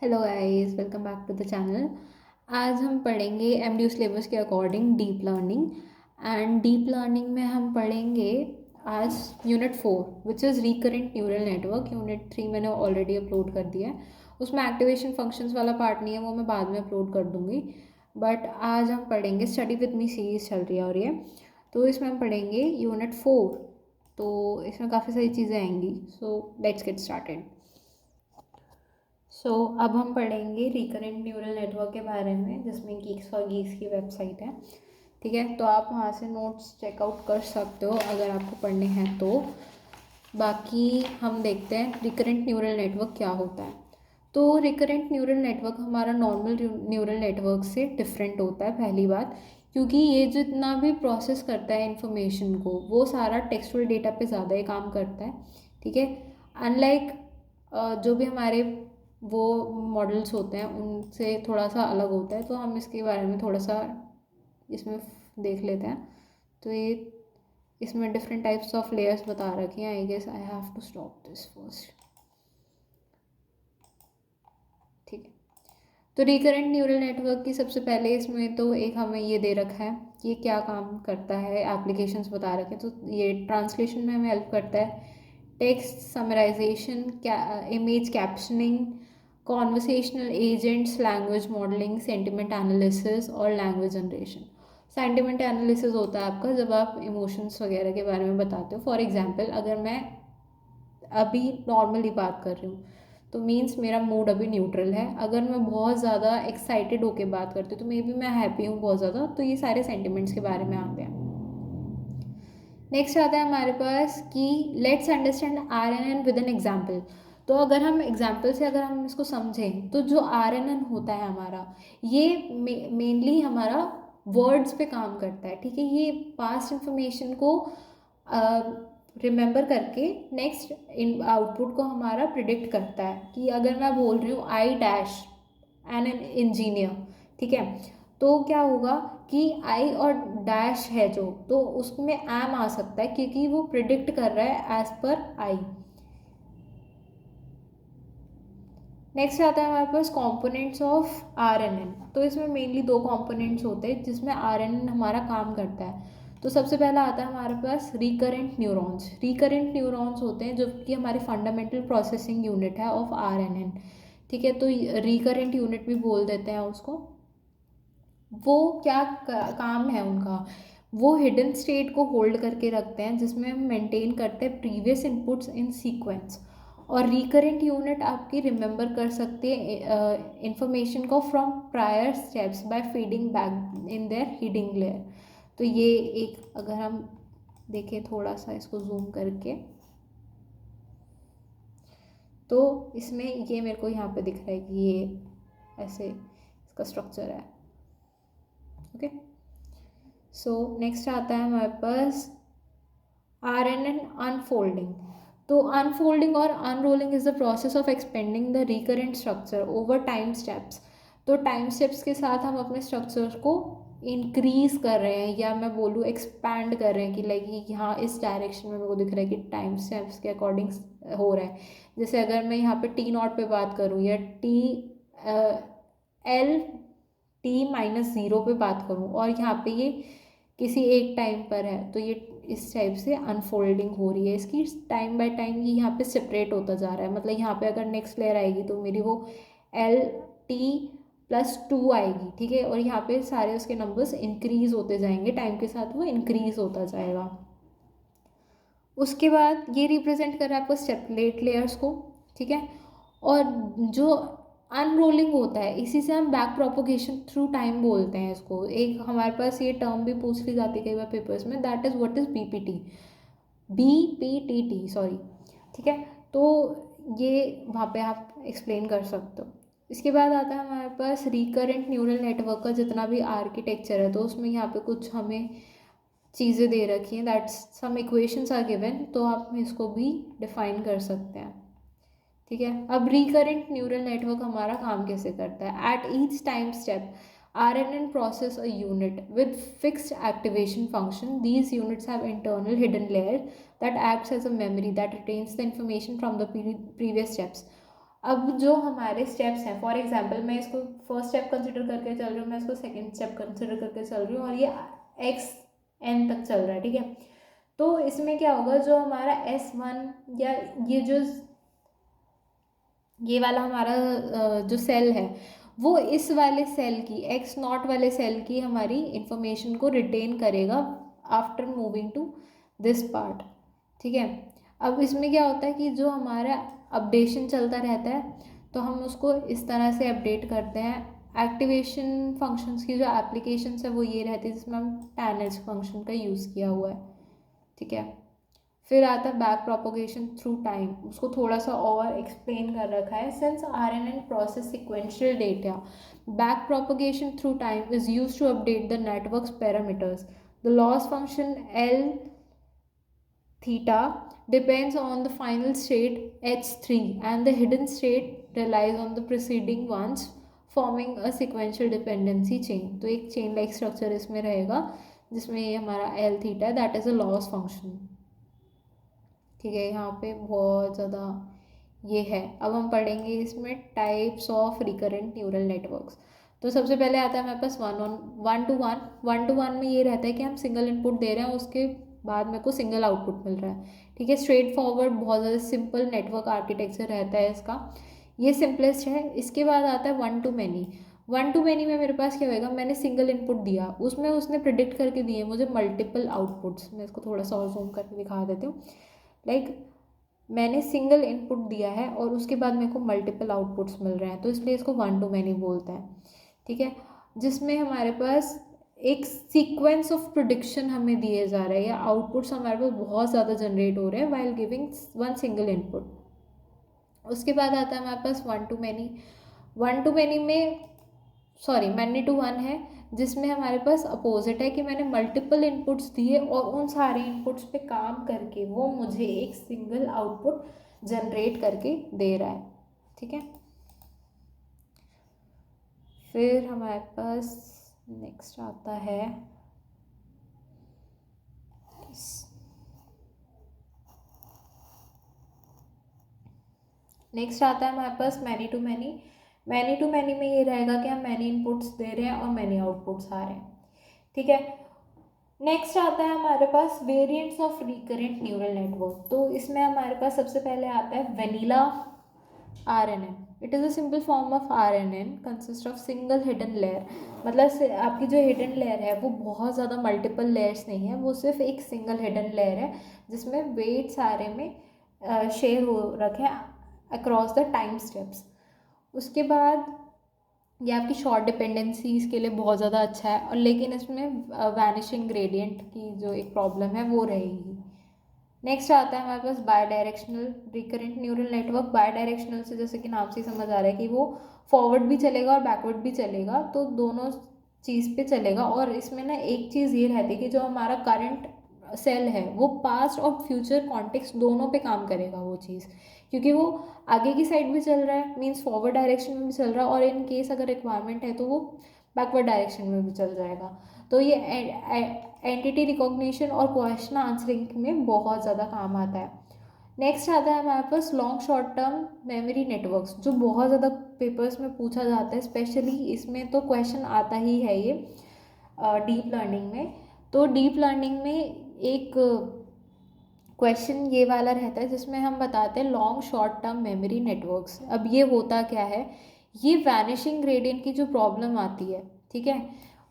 Hello guys, welcome back to the channel. आज हम पढ़ेंगे एमडीयू सिलेबस के according deep learning. And deep learning में हम पढ़ेंगे आज unit 4 which is recurrent neural network. Unit 3 मैंने ऑलरेडी अपलोड कर दिया है। उसमें एक्टिवेशन फंक्शंस वाला पार्ट नहीं है, वो मैं बाद में अपलोड कर दूँगी। बट आज हम पढ़ेंगे स्टडी विद मी सीरीज़ चल रही है और ये तो इसमें हम पढ़ेंगे यूनिट 4। तो इसमें काफ़ी सारी चीज़ें आएंगी। So let's get started. अब हम पढ़ेंगे रिकरेंट न्यूरल नेटवर्क के बारे में, जिसमें गीक्स फॉर गीक्स की वेबसाइट है। ठीक है, तो आप वहाँ से नोट्स चेकआउट कर सकते हो अगर आपको पढ़ने हैं तो। बाकी हम देखते हैं रिकरेंट न्यूरल नेटवर्क क्या होता है। तो रिकरेंट न्यूरल नेटवर्क हमारा नॉर्मल न्यूरल नेटवर्क से डिफरेंट होता है, पहली बात, क्योंकि ये जितना भी प्रोसेस करता है इंफॉर्मेशन को, वो सारा टेक्सचुअल डेटा पे ज़्यादा ही काम करता है। ठीक है, अनलाइक जो भी हमारे वो मॉडल्स होते हैं उनसे थोड़ा सा अलग होता है। तो हम इसके बारे में थोड़ा सा इसमें देख लेते हैं। तो ये इसमें डिफरेंट टाइप्स ऑफ लेयर्स बता रखी हैं। I guess I have to stop this first. ठीक है, तो रिकरेंट न्यूरल नेटवर्क की सबसे पहले इसमें तो एक हमें ये दे रखा है कि ये क्या काम करता है, एप्लीकेशंस बता रखे हैं। तो ये ट्रांसलेशन में हमें हेल्प करता है, text summarization, image captioning, conversational agents, language modelling, sentiment analysis और लैंग्वेज जनरेशन। सेंटिमेंट एनालिसिस होता है आपका जब आप इमोशंस वगैरह के बारे में बताते हो। फॉर एग्जांपल, अगर मैं अभी नॉर्मली बात कर रही हूँ तो मीन्स मेरा मूड अभी न्यूट्रल है। अगर मैं बहुत ज़्यादा एक्साइटेड होकर बात करती हूँ तो मे बी मैं हैप्पी हूँ बहुत ज़्यादा। तो ये सारे सेंटिमेंट्स के बारे में आते हैं। नेक्स्ट आता है हमारे पास कि let's understand RNN with an example. तो अगर हम एग्जाम्पल से अगर हम इसको समझें तो जो RNN होता है हमारा, ये मेनली हमारा वर्ड्स पे काम करता है। ठीक है, ये पास्ट इंफॉर्मेशन को रिमेंबर करके नेक्स्ट इन आउटपुट को हमारा प्रिडिक्ट करता है। कि अगर मैं बोल रही हूँ आई डैश एन इंजीनियर, ठीक है, तो क्या होगा कि आई और डैश है जो, तो उसमें एम आ सकता है क्योंकि वो प्रिडिक्ट कर रहा है एज पर आई। नेक्स्ट आता है हमारे पास कंपोनेंट्स ऑफ RNN। तो इसमें मेनली दो कंपोनेंट्स होते हैं जिसमें RNN हमारा काम करता है। तो सबसे पहला आता है हमारे पास रिकरेंट न्यूरॉन्स। रिकरेंट न्यूरॉन्स होते हैं जो कि हमारी फंडामेंटल प्रोसेसिंग यूनिट है ऑफ RNN। ठीक है, तो रिकरेंट यूनिट भी बोल देते हैं उसको। वो क्या काम है उनका, वो हिडन स्टेट को होल्ड करके रखते हैं जिसमें हम मेंटेन करते हैं प्रीवियस इनपुट्स इन सीक्वेंस। और रिकरेंट यूनिट आपकी रिमेंबर कर सकते हैं इंफॉर्मेशन को from prior steps by feeding back in their hiding layer. तो ये एक, अगर हम देखें थोड़ा सा इसको जूम करके, तो इसमें ये मेरे को यहाँ पे दिख रहा है कि ये ऐसे इसका स्ट्रक्चर है। ओके, सो नेक्स्ट आता है हमारे पास RNN अनफोल्डिंग। तो अनफोल्डिंग और unrolling is the process of expanding the recurrent structure over time steps. तो टाइम स्टेप्स के साथ हम अपने स्ट्रक्चर को इंक्रीज कर रहे हैं, या मैं बोलूँ एक्सपैंड कर रहे हैं कि लाइक यहाँ इस डायरेक्शन में मेरे को दिख रहा है कि टाइम स्टेप्स के अकॉर्डिंग हो रहा है। जैसे अगर मैं यहाँ पे T0 पे बात करूँ या L T-0 पे बात करूँ और यहाँ पे ये किसी एक टाइम पर है, तो ये इस टाइप से अनफोल्डिंग हो रही है इसकी। टाइम बाय टाइम ये यहाँ पे सेपरेट होता जा रहा है। मतलब यहाँ पे अगर नेक्स्ट लेयर आएगी तो मेरी वो LT+2 आएगी। ठीक है, और यहाँ पे सारे उसके नंबर्स इंक्रीज होते जाएंगे, टाइम के साथ वो इंक्रीज होता जाएगा। उसके बाद ये रिप्रेजेंट कर रहा है आपको स्टेपलेट लेयर्स को। ठीक है, और जो अनरोलिंग होता है इसी से हम बैक प्रोपोगेशन थ्रू टाइम बोलते हैं इसको। एक हमारे पास ये टर्म भी पूछ ली जाती है कई बार पेपर्स में, that is what is BPTT sorry. ठीक है, तो ये वहाँ पे आप एक्सप्लेन कर सकते हो। इसके बाद आता है हमारे पास रिकरेंट न्यूरल नेटवर्क का जितना भी आर्किटेक्चर है। तो उसमें यहाँ पे कुछ हमें चीज़ें दे रखी हैं, that's some equations are given, तो आप इसको भी डिफाइन कर सकते हैं। ठीक है, अब रिकरेंट न्यूरल नेटवर्क हमारा काम कैसे करता है। At each time step RNN process a unit with fixed activation function. These units have internal hidden layer that acts as a memory that retains the information from the previous steps. अब जो हमारे steps हैं, for example मैं इसको first step consider करके चल रही हूँ, मैं इसको सेकंड स्टेप कंसिडर करके चल रही हूँ, और ये xn तक चल रहा है, ठीक है। तो इसमें क्या होगा, जो हमारा S1 या ये वाला हमारा जो सेल है, वो इस वाले सेल की, x0 वाले सेल की हमारी इंफॉर्मेशन को रिटेन करेगा after moving to this part, ठीक है। अब इसमें क्या होता है कि जो हमारा अपडेशन चलता रहता है, तो हम उसको इस तरह से अपडेट करते हैं। एक्टिवेशन फंक्शंस की जो एप्लीकेशंस है वो ये रहती है, जिसमें हम tanH फंक्शन का यूज़ किया हुआ है, ठीक है। फिर आता है बैक प्रोपोगेशन थ्रू टाइम, उसको थोड़ा सा और एक्सप्लेन कर रखा है। Since RNN process sequential data, back propagation through time is use to update the network's parameters. The loss function L theta depends on the final state H3 and the hidden state relies on the preceding ones, forming a sequential dependency chain। तो एक chain like structure इसमें रहेगा, जिसमें ये हमारा L theta है, that is a loss function, ठीक है। यहाँ पे बहुत ज़्यादा ये है। अब हम पढ़ेंगे इसमें types of recurrent neural networks. तो सबसे पहले आता है हमारे पास वन टू वन में ये रहता है कि हम सिंगल इनपुट दे रहे हैं, उसके बाद मेरे को सिंगल आउटपुट मिल रहा है, ठीक है। स्ट्रेट फॉरवर्ड बहुत ज़्यादा सिंपल नेटवर्क आर्किटेक्चर रहता है इसका, ये सिंपलेस्ट है। इसके बाद आता है वन टू मैनी में मेरे पास क्या होएगा, मैंने सिंगल इनपुट दिया, उसमें उसने प्रिडिक्ट करके दिए मुझे मल्टीपल आउटपुट्स। मैं इसको थोड़ा सा और जूम करके दिखा देती हूँ। लाइक मैंने सिंगल इनपुट दिया है और उसके बाद मेरे को मल्टीपल आउटपुट्स मिल रहे हैं, तो इसलिए इसको वन टू मैनी बोलते हैं, ठीक है। जिसमें हमारे पास एक सीक्वेंस ऑफ प्रोडिक्शन हमें दिए जा रहा है, या आउटपुट्स हमारे पास बहुत ज़्यादा जनरेट हो रहे हैं while giving one single input. उसके बाद आता है हमारे पास वन टू मैनी में मैनी टू वन है, जिसमें हमारे पास अपोजिट है कि मैंने मल्टीपल इनपुट्स दिए और उन सारे इनपुट्स पे काम करके वो मुझे एक सिंगल आउटपुट जनरेट करके दे रहा है, ठीक है। फिर हमारे पास नेक्स्ट आता है हमारे पास मैनी टू मैनी में ये रहेगा कि हम मैनी इनपुट्स दे रहे हैं और मैनी आउटपुट्स आ रहे हैं, ठीक है। नेक्स्ट आता है हमारे पास variants of recurrent neural network. तो इसमें हमारे पास सबसे पहले आता है vanilla RNN। It is a simple form of RNN consist of single hidden layer. मतलब आपकी जो हिडन लेयर है वो बहुत ज़्यादा मल्टीपल लेयर्स नहीं है, वो सिर्फ एक सिंगल हिडन लेयर है, जिसमें वेट सारे में शेयर हो रखे हैं अक्रॉस द टाइम स्टेप्स। उसके बाद ये आपकी शॉर्ट डिपेंडेंसीज के लिए बहुत ज़्यादा अच्छा है, और लेकिन इसमें वैनिशिंग ग्रेडियंट की जो एक प्रॉब्लम है वो रहेगी। नेक्स्ट आता है हमारे पास bidirectional recurrent neural network. Bidirectional से जैसे कि नाम से समझ आ रहा है कि वो फॉरवर्ड भी चलेगा और बैकवर्ड भी चलेगा, तो दोनों चीज़ पे चलेगा। और इसमें ना एक चीज़ ये रहती है कि जो हमारा करंट सेल है वो पास्ट और फ्यूचर कॉन्टेक्स्ट दोनों पे काम करेगा वो चीज़, क्योंकि वो आगे की साइड भी चल रहा है, मीन्स फॉरवर्ड डायरेक्शन में भी चल रहा है, और इन केस अगर रिक्वायरमेंट है तो वो बैकवर्ड डायरेक्शन में भी चल जाएगा। तो ये एंटिटी रिकॉग्निशन और क्वेश्चन आंसरिंग में बहुत ज़्यादा काम आता है। नेक्स्ट आता है हमारे पास long short term memory networks, जो बहुत ज़्यादा पेपर्स में पूछा जाता है, स्पेशली इसमें तो क्वेश्चन आता ही है ये डीप लर्निंग में। तो डीप लर्निंग में एक क्वेश्चन ये वाला रहता है जिसमें हम बताते हैं long short term memory networks. अब ये होता क्या है, ये वैनिशिंग ग्रेडियंट की जो प्रॉब्लम आती है, ठीक है,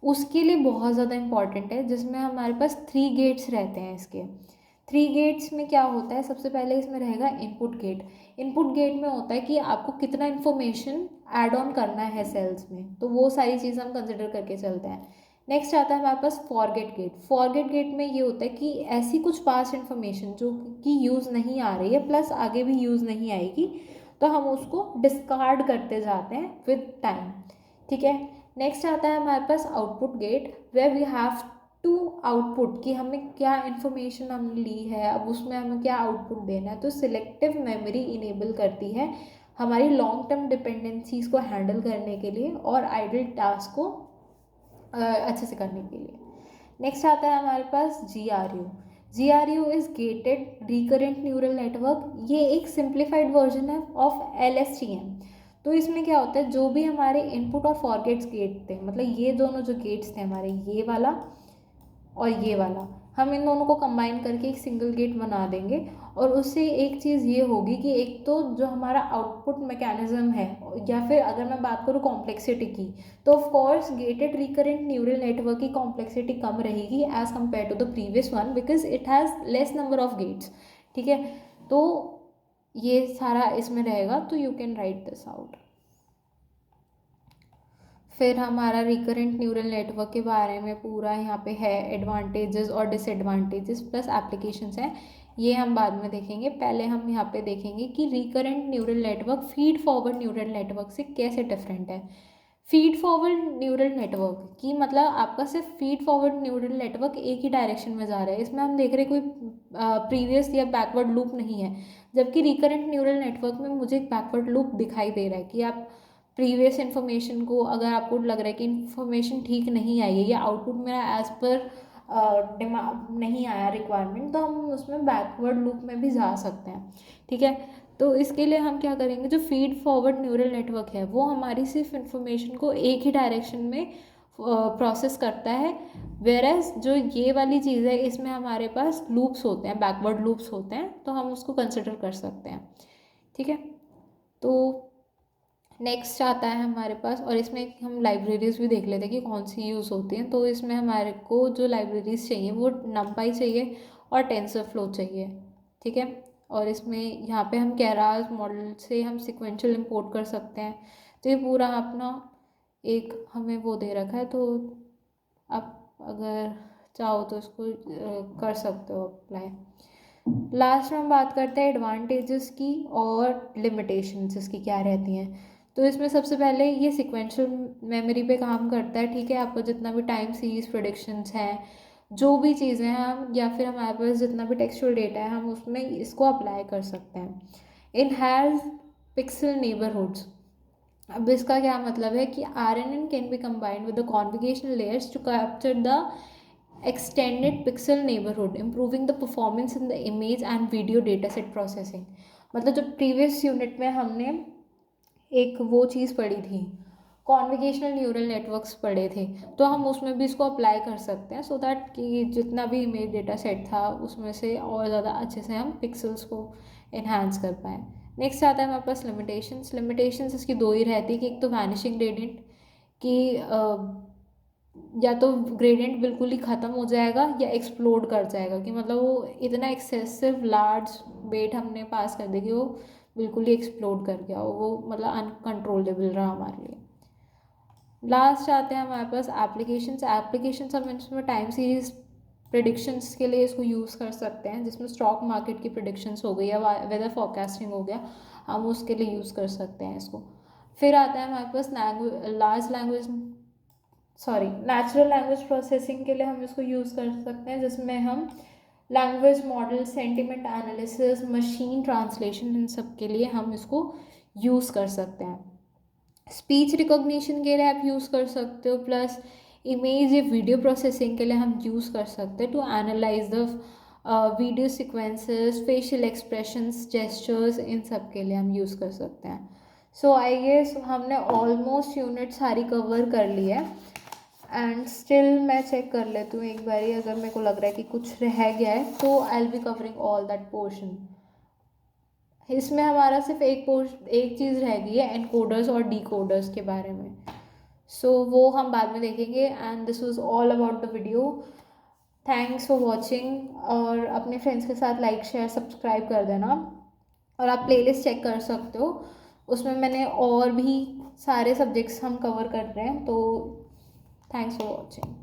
उसके लिए बहुत ज़्यादा इंपॉर्टेंट है, जिसमें हमारे पास 3 गेट्स रहते हैं। इसके 3 गेट्स में क्या होता है, सबसे पहले इसमें रहेगा इनपुट गेट। इनपुट गेट में होता है कि आपको कितना इन्फॉर्मेशन ऐड ऑन करना है सेल्स में, तो वो सारी चीज़ हम कंसिडर करके चलते हैं। नेक्स्ट आता है हमारे पास फॉरगेट गेट। फॉरगेट गेट में ये होता है कि ऐसी कुछ पास्ट इन्फॉर्मेशन जो कि यूज़ नहीं आ रही है, प्लस आगे भी यूज़ नहीं आएगी, तो हम उसको डिस्कार्ड करते जाते हैं विद टाइम, ठीक है। नेक्स्ट आता है हमारे पास output gate, where we have to output कि हमें क्या इन्फॉर्मेशन हमने ली है, अब उसमें हमें क्या आउटपुट देना है। तो सिलेक्टिव मेमोरी इनेबल करती है हमारी लॉन्ग टर्म डिपेंडेंसीज को हैंडल करने के लिए और आइडल टास्क को अच्छे से करने के लिए। नेक्स्ट आता है हमारे पास GRU। GRU is gated recurrent neural network. ये एक सिंप्लीफाइड वर्जन है ऑफ LSTM। तो इसमें क्या होता है, जो भी हमारे इनपुट और फॉरगेट्स गेट थे, मतलब ये दोनों जो गेट्स थे हमारे, ये वाला और ये वाला, हम इन दोनों को कंबाइन करके एक सिंगल गेट बना देंगे। और उससे एक चीज़ ये होगी कि एक तो जो हमारा आउटपुट मैकेनिज्म है, या फिर अगर मैं बात करूँ कॉम्प्लेक्सिटी की, तो of course gated recurrent neural network की कॉम्प्लेक्सिटी कम रहेगी as compare to the previous one, because it has less number of gates. ठीक है, तो ये सारा इसमें रहेगा, तो you can write this out. फिर हमारा रिकरेंट न्यूरल नेटवर्क के बारे में पूरा यहाँ पे है, एडवांटेजेस और डिसएडवांटेजेस प्लस एप्लीकेशंस हैं, ये हम बाद में देखेंगे। पहले हम यहाँ पे देखेंगे कि recurrent neural network feed forward neural network से कैसे डिफरेंट है। फीड फॉरवर्ड न्यूरल नेटवर्क की मतलब आपका सिर्फ फीड फॉरवर्ड न्यूरल नेटवर्क एक ही डायरेक्शन में जा रहा है, इसमें हम देख रहे कोई प्रीवियस या बैकवर्ड लूप नहीं है। जबकि रिकरेंट न्यूरल नेटवर्क में मुझे एक बैकवर्ड लूप दिखाई दे रहा है कि आप प्रीवियस इन्फॉर्मेशन को, अगर आपको लग रहा है कि इन्फॉर्मेशन ठीक नहीं आई है या आउटपुट मेरा एज पर डिमांड नहीं आया रिक्वायरमेंट, तो हम उसमें बैकवर्ड लूप में भी जा सकते हैं। ठीक है, तो इसके लिए हम क्या करेंगे, जो फीड फॉरवर्ड न्यूरल नेटवर्क है वो हमारी सिर्फ इन्फॉर्मेशन को एक ही डायरेक्शन में प्रोसेस करता है, वेरएज जो ये वाली चीज़ है इसमें हमारे पास लूप्स होते हैं, बैकवर्ड लूप्स होते हैं, तो हम उसको कंसिडर कर सकते हैं। ठीक है, तो नेक्स्ट आता है हमारे पास, और इसमें हम लाइब्रेरीज़ भी देख लेते हैं कि कौन सी यूज़ होती हैं। तो इसमें हमारे को जो लाइब्रेरीज़ चाहिए वो numpy चाहिए और टेंसरफ्लो चाहिए। ठीक है, और इसमें यहाँ पे हम केरास मॉडल से हम सिक्वेंशियल इंपोर्ट कर सकते हैं। तो ये पूरा अपना एक हमें वो दे रखा है, तो आप अगर चाहो तो इसको कर सकते हो अप्लाई। लास्ट में हम बात करते हैं एडवांटेजेस की और लिमिटेशंस इसकी क्या रहती हैं। तो इसमें सबसे पहले ये सिक्वेंशियल मेमोरी पे काम करता है। ठीक है, आपको जितना भी टाइम सीरीज प्रेडिक्शंस हैं, जो भी चीज़ें हैं हम, या फिर हमारे पास जितना भी टेक्सचुअल डेटा है, हम उसमें इसको अप्लाई कर सकते हैं। In has pixel neighbourhoods. अब इसका क्या मतलब है कि RNN can be combined with the configurational layers to capture the extended pixel neighborhood, improving the performance in the image and video dataset processing। मतलब जब प्रीवियस यूनिट में हमने एक वो चीज़ पढ़ी थी, कॉन्वोकेशनल न्यूरल नेटवर्क्स पढ़े थे, तो हम उसमें भी इसको अप्लाई कर सकते हैं, सो दैट कि जितना भी इमेज डेटा सेट था उसमें से और ज़्यादा अच्छे से हम पिक्सल्स को इन्हांस कर पाएँ। नेक्स्ट आता है हमारे पास लिमिटेशंस इसकी दो ही रहती है कि एक तो वैनिशिंग ग्रेडियंट की या तो ग्रेडियंट बिल्कुल ही ख़त्म हो जाएगा या एक्सप्लोड कर जाएगा, कि मतलब वो इतना एक्सेसिव लार्ज वेट हमने पास कर दी कि वो बिल्कुल ही एक्सप्लोड कर गया, वो मतलब अनकंट्रोलेबल रहा हमारे लिए। लास्ट आते हैं हमारे पास एप्लीकेशंस हम इसमें टाइम सीरीज प्रिडिक्शंस के लिए इसको यूज़ कर सकते हैं, जिसमें स्टॉक मार्केट की प्रिडिक्शंस हो गई या वेदर फोरकास्टिंग हो गया, हम उसके लिए यूज़ कर सकते हैं इसको। फिर आता है हमारे पास नेचुरल लैंग्वेज प्रोसेसिंग के लिए हम इसको यूज़ कर सकते हैं, जिसमें हम language model, sentiment analysis, machine translation, इन सब के लिए हम इसको यूज़ कर सकते हैं। स्पीच रिकॉग्निशन के लिए आप यूज़ कर सकते हो, प्लस इमेज या वीडियो प्रोसेसिंग के लिए हम यूज़ कर सकते हैं to analyse the video sequences, facial expressions, gestures, इन सब के लिए हम यूज़ कर सकते हैं। सो आई गेस हमने ऑलमोस्ट यूनिट सारी कवर कर ली है, एंड स्टिल मैं चेक कर लेती हूँ एक बारी, अगर मेरे को लग रहा है कि कुछ रह गया है तो I will be covering all that portion. इसमें हमारा सिर्फ एक चीज़ रह गई है, एनकोडर्स और डिकोडर्स के बारे में, सो वो हम बाद में देखेंगे। And this was all about the video. Thanks for watching, और अपने फ्रेंड्स के साथ लाइक शेयर सब्सक्राइब कर देना, और आप प्लेलिस्ट चेक कर सकते हो, उसमें मैंने और भी सारे सब्जेक्ट्स हम कवर कर रहे हैं। तो थैंक्स फॉर वॉचिंग।